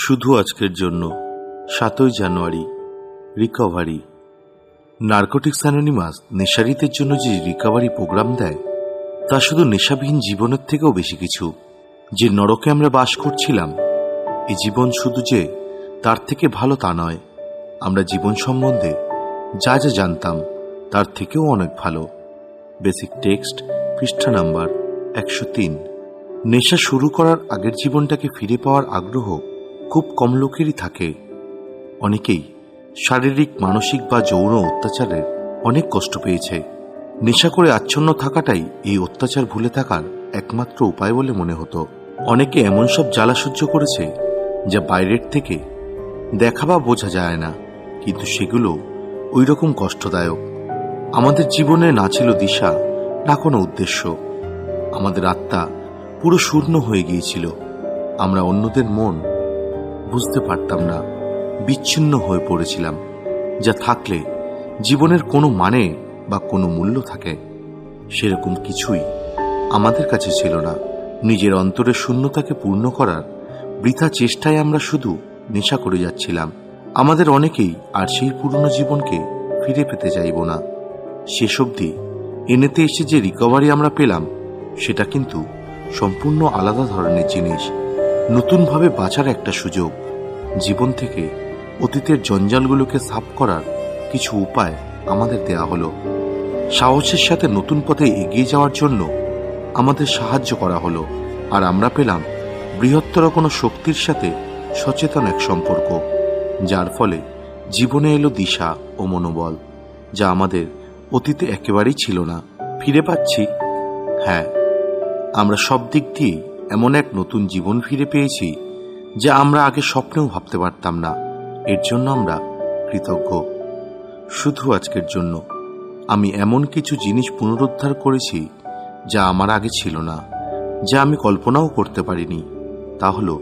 শুধু আজকের জন্য 7ই জানুয়ারি রিকভারি। নার্কোটিক্স অ্যানোনিমাস নেশারীদের জন্য যে রিকভারি প্রোগ্রাম দেয় তা শুধু নেশাবিহীন জীবনের থেকেও বেশি কিছু। যে নরকে আমরা বাস করছিলাম, এই জীবন শুধু যে তার থেকে ভালো তা নয়, আমরা জীবন সম্বন্ধে যা যা জানতাম তার থেকেও অনেক ভালো। বেসিক টেক্সট, পৃষ্ঠা নাম্বার 103। নেশা শুরু করার আগের জীবনটাকে ফিরে পাওয়ার আগ্রহ খুব কম লোকেরই থাকে। অনেকেই শারীরিক, মানসিক বা যৌন অত্যাচারের অনেক কষ্ট পেয়েছে। নেশা করে আচ্ছন্ন থাকাটাই এই অত্যাচার ভুলে থাকার একমাত্র উপায় বলে মনে হতো। অনেকে এমন সব জ্বালা সহ্য করেছে যা বাইরের থেকে দেখা বা বোঝা যায় না, কিন্তু সেগুলো ওই রকম কষ্টদায়ক। আমাদের জীবনে না ছিল দিশা, না কোনো উদ্দেশ্য। আমাদের আত্মা পুরো শূন্য হয়ে গিয়েছিল। আমরা অন্যদের মন বুঝতে পারতাম না, বিচ্ছিন্ন হয়ে পড়েছিলাম, যা থাকলে জীবনের কোনো মানে বা কোনো মূল্য থাকে। সেরকম কিছুই আমাদের কাছে ছিল না। নিজের অন্তরের শূন্যতাকে পূর্ণ করার বৃথা চেষ্টায় আমরা শুধু নেশা করে যাচ্ছিলাম। আমাদের অনেকেই আর সেই পুরনো জীবনকে ফিরে পেতে চাইব না। শেষ অবধি এনেতে এসে যে রিকভারি আমরা পেলাম, সেটা কিন্তু সম্পূর্ণ আলাদা ধরনের জিনিস। নতুনভাবে বাঁচার একটা সুযোগ। জীবন থেকে অতীতের জঞ্জালগুলোকে সাফ করার কিছু উপায় আমাদের দেয়া হলো। সাহসের সাথে নতুন পথে এগিয়ে যাওয়ার জন্য আমাদের সাহায্য করা হলো। আর আমরা পেলাম বৃহত্তর কোনো শক্তির সাথে সচেতন এক সম্পর্ক, যার ফলে জীবনে এলো দিশা ও মনোবল, যা আমাদের অতীতে একেবারেই ছিল না। ফিরে পাচ্ছি, হ্যাঁ, আমরা সব দিক দিয়েই এমন এক নতুন জীবন ফিরে পেয়েছি যা আমরা আগে স্বপ্নেও ভাবতে পারতাম না। এর জন্য আমরা কৃতজ্ঞ। শুধু আজকের জন্য আমি এমন কিছু জিনিস পুনরুদ্ধার করেছি যা আমার আগে ছিল না, যা আমি কল্পনাও করতে পারিনি। তা হলো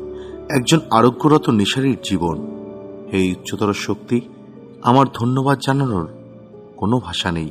একজন আরোগ্যরত নেশারীর জীবন। এই উচ্চতর শক্তি, আমার ধন্যবাদ জানানোর কোনো ভাষা নেই।